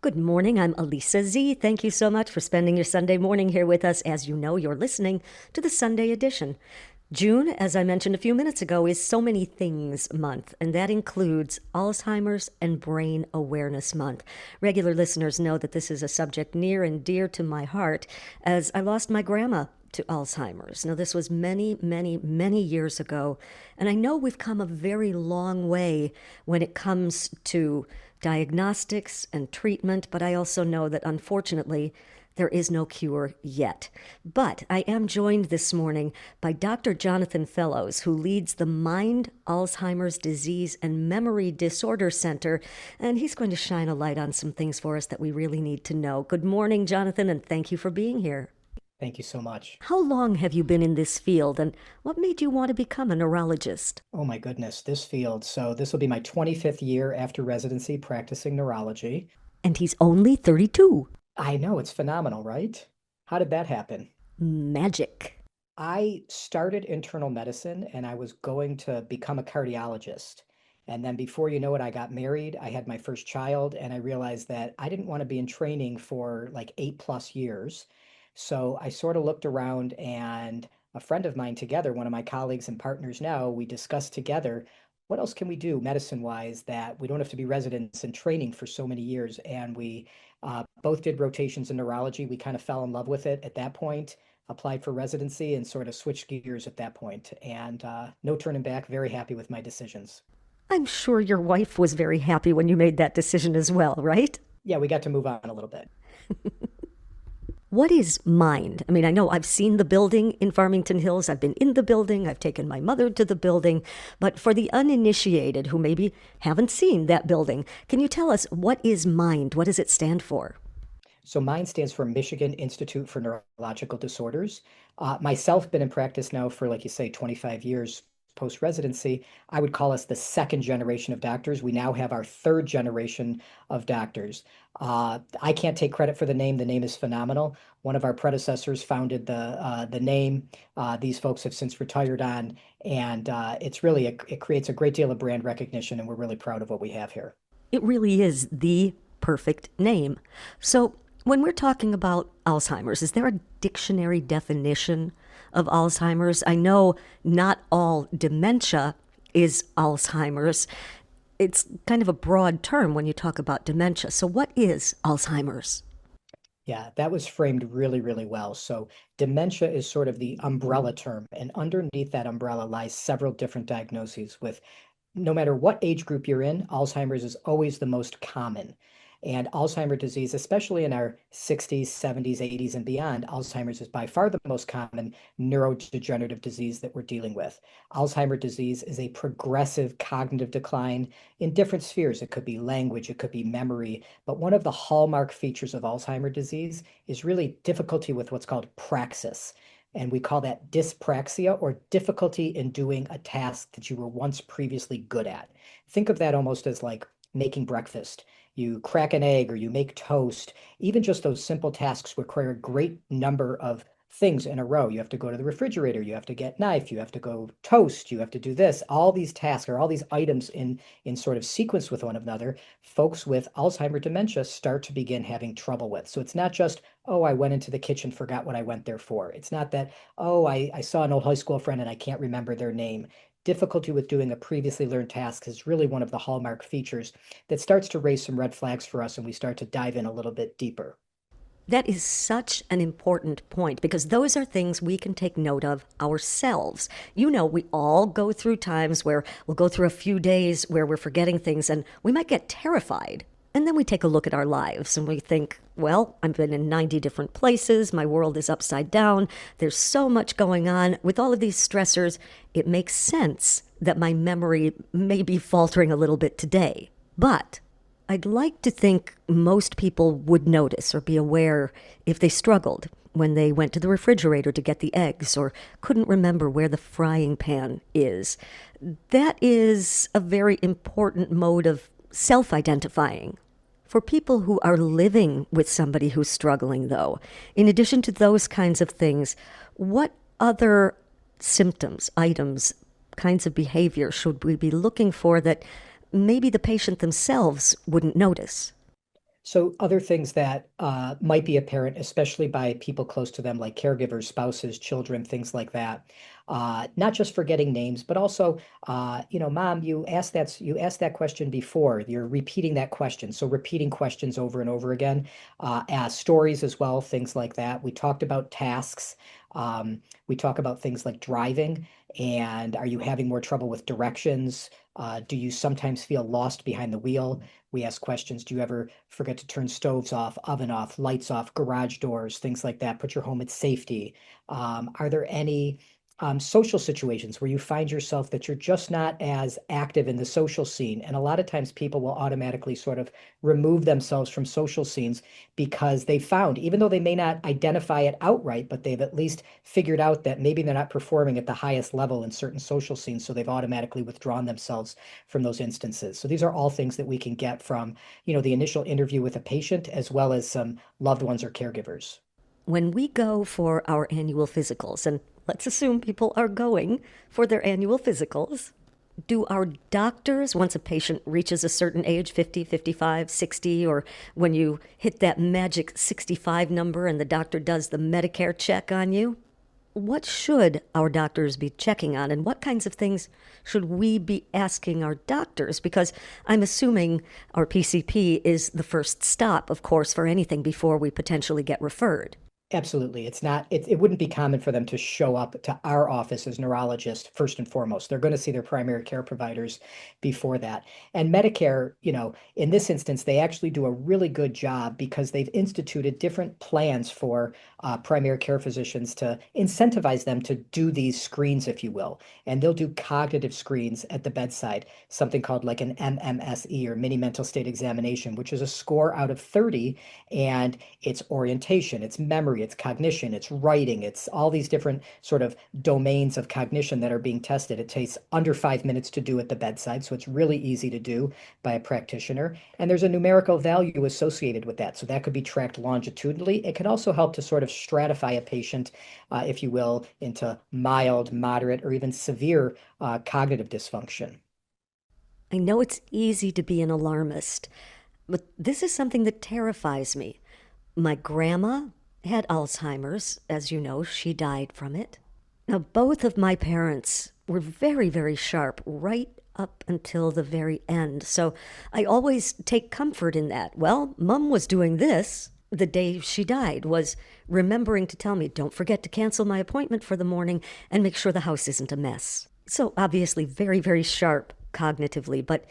Good morning. I'm Elisa Z. Thank you so much for spending your Sunday morning here with us. As you know, you're listening to the Sunday edition. June, as I mentioned a few minutes ago, is So Many Things Month, and that includes Alzheimer's and Brain Awareness Month. Regular listeners know that this is a subject near and dear to my heart, as I lost my grandma to Alzheimer's. Now, this was many, many, many years ago, and I know we've come a very long way when it comes to diagnostics and treatment, but I also know that unfortunately, there is no cure yet. But I am joined this morning by Dr. Jonathan Fellows, who leads the Mind, Alzheimer's Disease, and Memory Disorder Center, and he's going to shine a light on some things for us that we really need to know. Good morning, Jonathan, and thank you for being here. Thank you so much. How long have you been in this field, and what made you want to become a neurologist? Oh my goodness, this field. So this will be my 25th year after residency practicing neurology. And he's only 32. I know, it's phenomenal, right? How did that happen? Magic. I started internal medicine and I was going to become a cardiologist. And then before you know it, I got married. I had my first child and I realized that I didn't want to be in training for like 8+ years. So I sort of looked around and a friend of mine together, one of my colleagues and partners now, we discussed together, what else can we do medicine-wise that we don't have to be residents in training for so many years? And we both did rotations in neurology. We kind of fell in love with it at that point, applied for residency and sort of switched gears at that point. And no turning back, very happy with my decisions. I'm sure your wife was very happy when you made that decision as well, right? Yeah, we got to move on a little bit. What is Mind? I mean, I know I've seen the building in Farmington Hills. I've been in the building. I've taken my mother to the building. But for the uninitiated who maybe haven't seen that building, can you tell us what is Mind? What does it stand for? So MIND stands for Michigan Institute for Neurological Disorders. Myself, been in practice now for, like you say, 25 years post-residency. I would call us the second generation of doctors. We now have our third generation of doctors. I can't take credit for the name. The name is phenomenal. One of our predecessors founded the name. These folks have since retired on, and it creates a great deal of brand recognition, and we're really proud of what we have here. It really is the perfect name. So, when we're talking about Alzheimer's, is there a dictionary definition of Alzheimer's? I know not all dementia is Alzheimer's. It's kind of a broad term when you talk about dementia. So, what is Alzheimer's? Yeah, that was framed really, really well. So dementia is sort of the umbrella term, and underneath that umbrella lies several different diagnoses with no matter what age group you're in, Alzheimer's is always the most common. And Alzheimer's disease, especially in our 60s, 70s, 80s, and beyond, Alzheimer's is by far the most common neurodegenerative disease that we're dealing with. Alzheimer's disease is a progressive cognitive decline in different spheres. It could be language, it could be memory, but one of the hallmark features of Alzheimer's disease is really difficulty with what's called praxis. And we call that dyspraxia or difficulty in doing a task that you were once previously good at. Think of that almost as like making breakfast. You crack an egg or you make toast. Even just those simple tasks require a great number of things in a row. You have to go to the refrigerator, you have to get knife, you have to go toast, you have to do this. All these tasks or all these items in sort of sequence with one another, folks with Alzheimer's dementia start to begin having trouble with. So it's not just, oh, I went into the kitchen, forgot what I went there for. It's not that, oh, I saw an old high school friend and I can't remember their name. Difficulty with doing a previously learned task is really one of the hallmark features that starts to raise some red flags for us and we start to dive in a little bit deeper. That is such an important point because those are things we can take note of ourselves. You know, we all go through times where we'll go through a few days where we're forgetting things and we might get terrified. And then we take a look at our lives and we think, well, I've been in 90 different places. My world is upside down. There's so much going on. With all of these stressors, it makes sense that my memory may be faltering a little bit today. But I'd like to think most people would notice or be aware if they struggled when they went to the refrigerator to get the eggs or couldn't remember where the frying pan is. That is a very important mode of self-identifying. For people who are living with somebody who's struggling, though, in addition to those kinds of things, what other symptoms, items, kinds of behavior should we be looking for that maybe the patient themselves wouldn't notice? So other things that might be apparent, especially by people close to them, like caregivers, spouses, children, things like that. Not just forgetting names, but also, Mom, you asked that question before. You're repeating that question. So repeating questions over and over again. Stories as well, things like that. We talked about tasks. We talk about things like driving, and are you having more trouble with directions? Do you sometimes feel lost behind the wheel? We ask questions. Do you ever forget to turn stoves off, oven off, lights off, garage doors, things like that? Put your home at safety. Are there any social situations where you find yourself that you're just not as active in the social scene? And a lot of times people will automatically sort of remove themselves from social scenes because they found, even though they may not identify it outright, but they've at least figured out that maybe they're not performing at the highest level in certain social scenes. So they've automatically withdrawn themselves from those instances. So these are all things that we can get from, the initial interview with a patient as well as some loved ones or caregivers. When we go for our annual physicals, and let's assume people are going for their annual physicals, do our doctors, once a patient reaches a certain age, 50, 55, 60, or when you hit that magic 65 number and the doctor does the Medicare check on you, what should our doctors be checking on, and what kinds of things should we be asking our doctors? Because I'm assuming our PCP is the first stop, of course, for anything before we potentially get referred. Absolutely. It wouldn't be common for them to show up to our office as neurologists first and foremost. They're going to see their primary care providers before that. And Medicare, in this instance, they actually do a really good job because they've instituted different plans for primary care physicians to incentivize them to do these screens, if you will. And they'll do cognitive screens at the bedside, something called like an MMSE or mini mental state examination, which is a score out of 30. And it's orientation, it's memory, it's cognition, it's writing, it's all these different sort of domains of cognition that are being tested. It takes under 5 minutes to do at the bedside, so it's really easy to do by a practitioner. And there's a numerical value associated with that. So that could be tracked longitudinally. It can also help to sort of stratify a patient, if you will, into mild, moderate, or even severe cognitive dysfunction. I know it's easy to be an alarmist, but this is something that terrifies me. My grandma had Alzheimer's. As you know, she died from it. Now, both of my parents were very, very sharp right up until the very end. So I always take comfort in that. Well, Mom was doing this the day she died, was remembering to tell me, don't forget to cancel my appointment for the morning and make sure the house isn't a mess. So obviously very, very sharp cognitively, but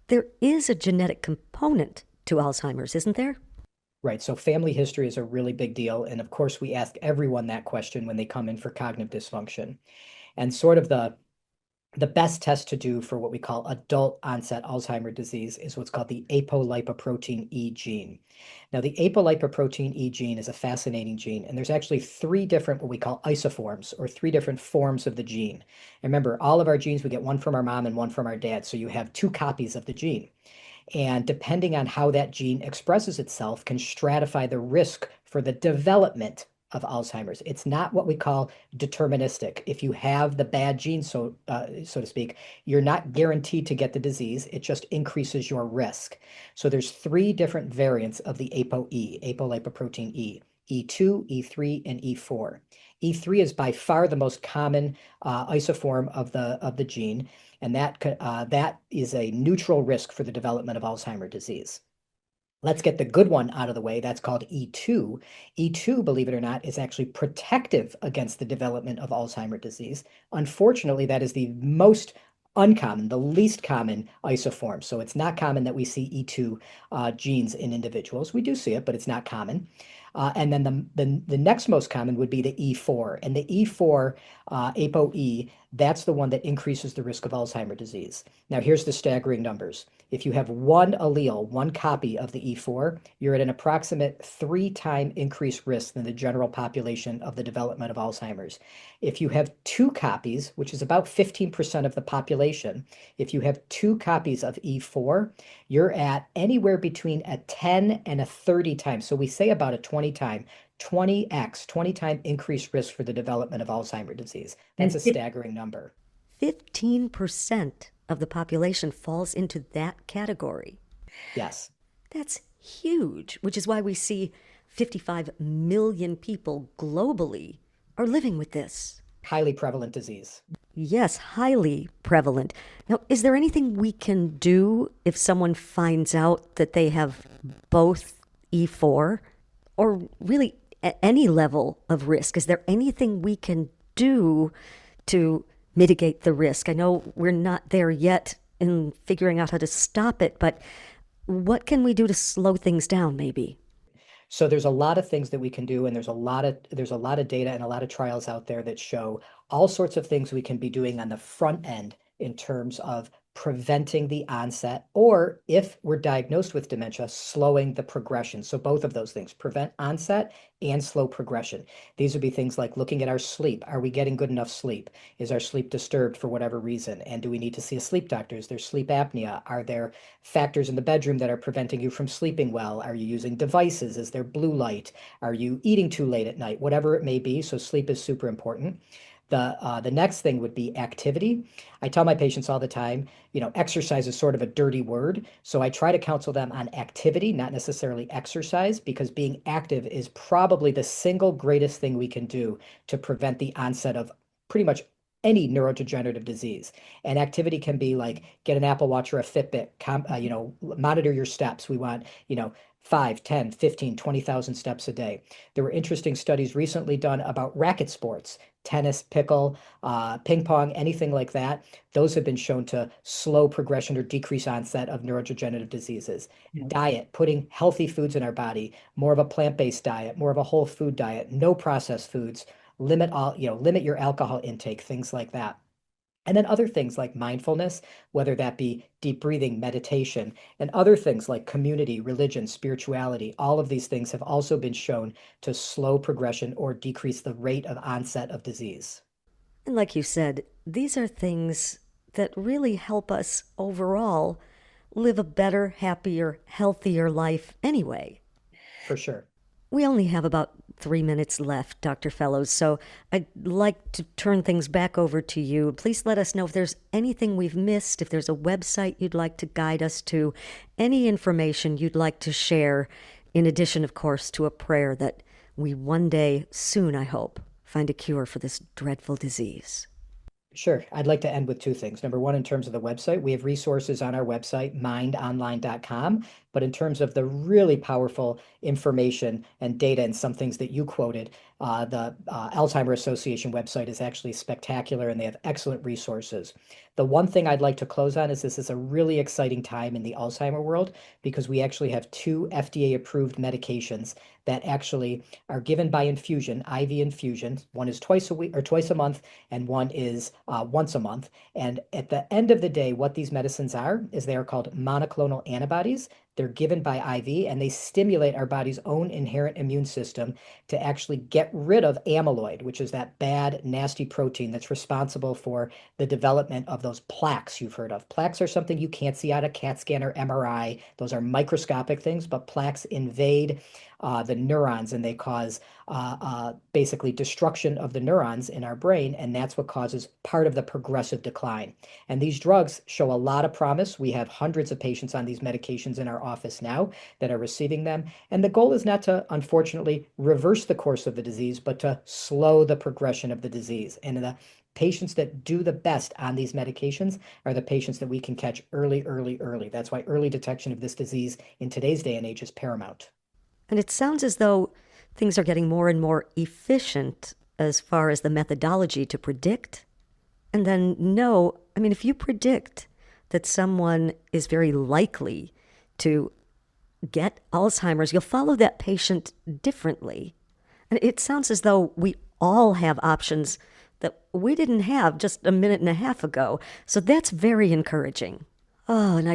there is a genetic component to Alzheimer's, isn't there? Right. So family history is a really big deal. And of course, we ask everyone that question when they come in for cognitive dysfunction. And sort of the best test to do for what we call adult onset Alzheimer's disease is what's called the apolipoprotein E gene. Now, the apolipoprotein E gene is a fascinating gene, and there's actually three different what we call isoforms, or three different forms of the gene. And remember, all of our genes, we get one from our mom and one from our dad, so you have two copies of the gene. And depending on how that gene expresses itself, can stratify the risk for the development of Alzheimer's. It's not what we call deterministic. If you have the bad gene, so to speak, you're not guaranteed to get the disease. It just increases your risk. So there's three different variants of the apolipoprotein E: E2, E3, and E4. E3 is by far the most common isoform of the gene, and that is a neutral risk for the development of Alzheimer's disease. Let's get the good one out of the way. That's called E2. E2, believe it or not, is actually protective against the development of Alzheimer's disease. Unfortunately, that is the most uncommon, the least common isoform. So it's not common that we see E2 genes in individuals. We do see it, but it's not common. And then the next most common would be the E4. And the E4, ApoE, that's the one that increases the risk of Alzheimer's disease. Now, here's the staggering numbers. If you have one allele, one copy of the E4, you're at an approximate 3-time increased risk than the general population of the development of Alzheimer's. If you have two copies, which is about 15% of the population, if you have two copies of E4, you're at anywhere between a 10 and a 30 times. So we say about a 20x, 20-time increased risk for the development of Alzheimer's disease. That's a staggering number. 15% of the population falls into that category. Yes. That's huge, which is why we see 55 million people globally are living with this. Highly prevalent disease. Yes, highly prevalent. Now, is there anything we can do if someone finds out that they have both E4 or really any level of risk? Is there anything we can do to mitigate the risk? I know we're not there yet in figuring out how to stop it, but what can we do to slow things down, maybe? So there's a lot of things that we can do, and there's a lot of data and a lot of trials out there that show all sorts of things we can be doing on the front end in terms of preventing the onset, or if we're diagnosed with dementia, slowing the progression. So both of those things, prevent onset and slow progression. These would be things like looking at our sleep. Are we getting good enough sleep? Is our sleep disturbed for whatever reason? And do we need to see a sleep doctor? Is there sleep apnea? Are there factors in the bedroom that are preventing you from sleeping well? Are you using devices? Is there blue light? Are you eating too late at night? Whatever it may be. So sleep is super important. The next thing would be activity. I tell my patients all the time, exercise is sort of a dirty word. So I try to counsel them on activity, not necessarily exercise, because being active is probably the single greatest thing we can do to prevent the onset of pretty much any neurodegenerative disease. And activity can be like get an Apple Watch or a Fitbit, monitor your steps. We want, 5, 10, 15, 20,000 steps a day. There were interesting studies recently done about racket sports, tennis, pickle, ping pong, anything like that. Those have been shown to slow progression or decrease onset of neurodegenerative diseases. Diet, putting healthy foods in our body, more of a plant-based diet, more of a whole food diet, no processed foods, limit your alcohol intake, things like that. And then other things like mindfulness, whether that be deep breathing, meditation, and other things like community, religion, spirituality, all of these things have also been shown to slow progression or decrease the rate of onset of disease. And like you said, these are things that really help us overall live a better, happier, healthier life anyway. For sure. We only have about 3 minutes left, Dr. Fellows, so I'd like to turn things back over to you. Please let us know if there's anything we've missed, if there's a website you'd like to guide us to, any information you'd like to share, in addition, of course, to a prayer that we one day, soon, I hope, find a cure for this dreadful disease. Sure. I'd like to end with two things. Number one, in terms of the website, we have resources on our website, mindonline.com. But in terms of the really powerful information and data and some things that you quoted, the Alzheimer Association website is actually spectacular and they have excellent resources. The one thing I'd like to close on is this is a really exciting time in the Alzheimer world because we actually have two FDA-approved medications that actually are given by infusion, IV infusion. One is twice a week or twice a month, and one is once a month. And at the end of the day, what these medicines are is they are called monoclonal antibodies. They're given by IV and they stimulate our body's own inherent immune system to actually get rid of amyloid, which is that bad, nasty protein that's responsible for the development of those plaques you've heard of. Plaques are something you can't see out of CAT scan or MRI. Those are microscopic things, but plaques invade the neurons and they cause basically destruction of the neurons in our brain, and that's what causes part of the progressive decline. And these drugs show a lot of promise. We have hundreds of patients on these medications in our office now that are receiving them. And the goal is not to, unfortunately, reverse the course of the disease, but to slow the progression of the disease. And the patients that do the best on these medications are the patients that we can catch early, early, early. That's why early detection of this disease in today's day and age is paramount. And it sounds as though things are getting more and more efficient as far as the methodology to predict. And then know, I mean, if you predict that someone is very likely to get Alzheimer's, you'll follow that patient differently. And it sounds as though we all have options that we didn't have just a minute and a half ago. So that's very encouraging. Oh, and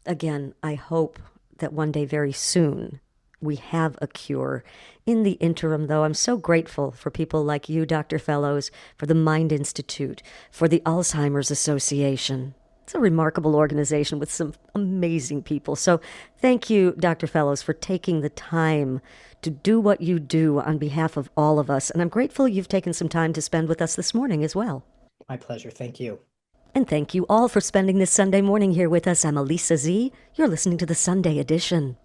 again, I hope that one day very soon we have a cure. In the interim, though, I'm so grateful for people like you, Dr. Fellows, for the Mind Institute, for the Alzheimer's Association. It's a remarkable organization with some amazing people. So thank you, Dr. Fellows, for taking the time to do what you do on behalf of all of us. And I'm grateful you've taken some time to spend with us this morning as well. My pleasure. Thank you. And thank you all for spending this Sunday morning here with us. I'm Elisa Z. You're listening to the Sunday edition.